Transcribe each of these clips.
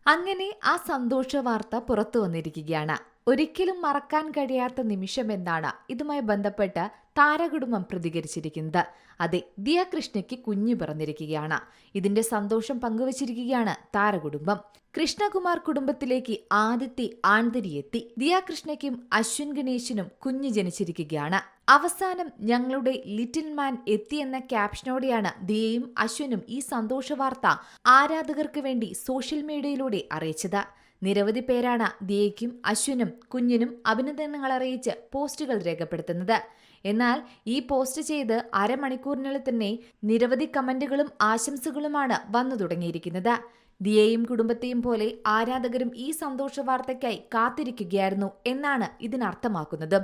അങ്ങനെ ആ സന്തോഷ വാർത്ത പുറത്തു വന്നിരിക്കുകയാണ്. ഒരിക്കലും മറക്കാൻ കഴിയാത്ത നിമിഷം എന്നാണ് ഇതുമായി ബന്ധപ്പെട്ട് താരകുടുംബം പ്രതികരിച്ചിരിക്കുന്നത്. അതെ, ദിയ കൃഷ്ണയ്ക്ക് കുഞ്ഞു പിറന്നിരിക്കുകയാണ്. ഇതിന്റെ സന്തോഷം പങ്കുവച്ചിരിക്കുകയാണ് താരകുടുംബം. കൃഷ്ണകുമാർ കുടുംബത്തിലേക്ക് ആദ്യത്തെ ആൺതരിയെത്തി. ദിയ കൃഷ്ണയ്ക്കും അശ്വിൻ ഗണേശിനും കുഞ്ഞ് ജനിച്ചിരിക്കുകയാണ്. അവസാനം ഞങ്ങളുടെ ലിറ്റിൽ മാൻ എത്തിയെന്ന ക്യാപ്ഷനോടെയാണ് ദിയയും അശ്വിനും ഈ സന്തോഷ വാർത്ത ആരാധകർക്ക് വേണ്ടി സോഷ്യൽ മീഡിയയിലൂടെ അറിയിച്ചത്. നിരവധി പേരാണ് ദിയയ്ക്കും അശ്വിനും കുഞ്ഞിനും അഭിനന്ദനങ്ങൾ അറിയിച്ച് പോസ്റ്റുകൾ രേഖപ്പെടുത്തുന്നത്. എന്നാൽ ഈ പോസ്റ്റ് ചെയ്ത് അരമണിക്കൂറിനുള്ളിൽ തന്നെ നിരവധി കമന്റുകളും ആശംസകളുമാണ് വന്നു തുടങ്ങിയിരിക്കുന്നത്. ദിയയും കുടുംബത്തെയും പോലെ ആരാധകരും ഈ സന്തോഷ വാർത്തയ്ക്കായി കാത്തിരിക്കുകയായിരുന്നു എന്നാണ് ഇതിനർത്ഥമാക്കുന്നത്.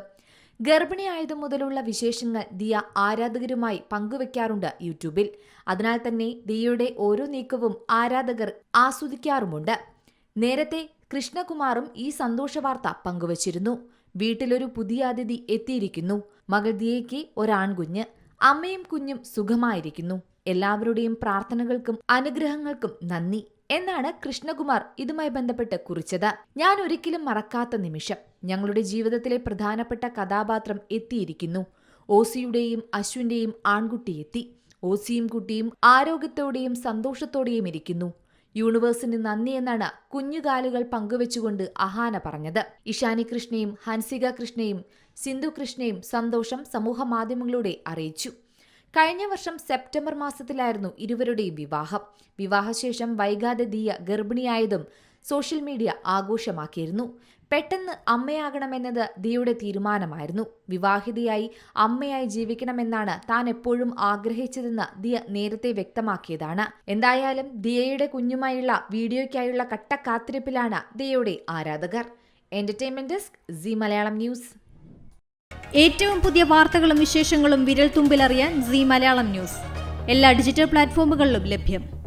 ഗർഭിണിയായതു മുതലുള്ള വിശേഷങ്ങൾ ദിയ ആരാധകരുമായി പങ്കുവെക്കാറുണ്ട് യൂട്യൂബിൽ. അതിനാൽ തന്നെ ദിയയുടെ ഓരോ നീക്കവും ആരാധകർ ആസ്വദിക്കാറുമുണ്ട്. നേരത്തെ കൃഷ്ണകുമാറും ഈ സന്തോഷ വാർത്ത പങ്കുവച്ചിരുന്നു. വീട്ടിലൊരു പുതിയ അതിഥി എത്തിയിരിക്കുന്നു. മകൾ ദിയയ്ക്ക് ഒരാൺകുഞ്ഞ്. അമ്മയും കുഞ്ഞും സുഖമായിരിക്കുന്നു. എല്ലാവരുടെയും പ്രാർത്ഥനകൾക്കും അനുഗ്രഹങ്ങൾക്കും നന്ദി എന്നാണ് കൃഷ്ണകുമാർ ഇതുമായി ബന്ധപ്പെട്ട് കുറിച്ചത്. ഞാൻ ഒരിക്കലും മറക്കാത്ത നിമിഷം. ഞങ്ങളുടെ ജീവിതത്തിലെ പ്രധാനപ്പെട്ട കഥാപാത്രം എത്തിയിരിക്കുന്നു. ഓസിയുടെയും അശ്വിന്റെയും ആൺകുട്ടി എത്തി. ഓസിയും കുട്ടിയും ആരോഗ്യത്തോടെയും സന്തോഷത്തോടെയും ഇരിക്കുന്നു. യൂണിവേഴ്സിന് നന്ദി എന്നാണ് കുഞ്ഞുകാലുകൾ പങ്കുവെച്ചുകൊണ്ട് അഹാന പറഞ്ഞത്. ഇഷാനി കൃഷ്ണയും ഹൻസിക കൃഷ്ണയും സിന്ധു കൃഷ്ണയും സന്തോഷം സമൂഹമാധ്യമങ്ങളിലൂടെ അറിയിച്ചു. കഴിഞ്ഞ വർഷം സെപ്റ്റംബർ മാസത്തിലായിരുന്നു ഇരുവരുടെയും വിവാഹം. വിവാഹശേഷം വൈകാതെ ദിയ ഗർഭിണിയായതും സോഷ്യൽ മീഡിയ ആഘോഷമാക്കിയിരുന്നു. പെട്ടെന്ന് അമ്മയാകണമെന്നത് ദിയയുടെ തീരുമാനമായിരുന്നു. വിവാഹിതയായി അമ്മയായി ജീവിക്കണമെന്നാണ് താൻ എപ്പോഴും ആഗ്രഹിച്ചതെന്ന് ദിയ നേരത്തെ വ്യക്തമാക്കിയതാണ്. എന്തായാലും ദിയയുടെ കുഞ്ഞുമായുള്ള വീഡിയോയ്ക്കായുള്ള കട്ടക്കാത്തിരിപ്പിലാണ് ദിയയുടെ ആരാധകർ. Entertainment desk, C Malayalam news. ഏറ്റവും പുതിയ വാർത്തകളും വിശേഷങ്ങളും വിരൽ തുമ്പിലറിയാൻ സി മലയാളം ന്യൂസ് എല്ലാ ഡിജിറ്റൽ പ്ലാറ്റ്ഫോമുകളിലും ലഭ്യം.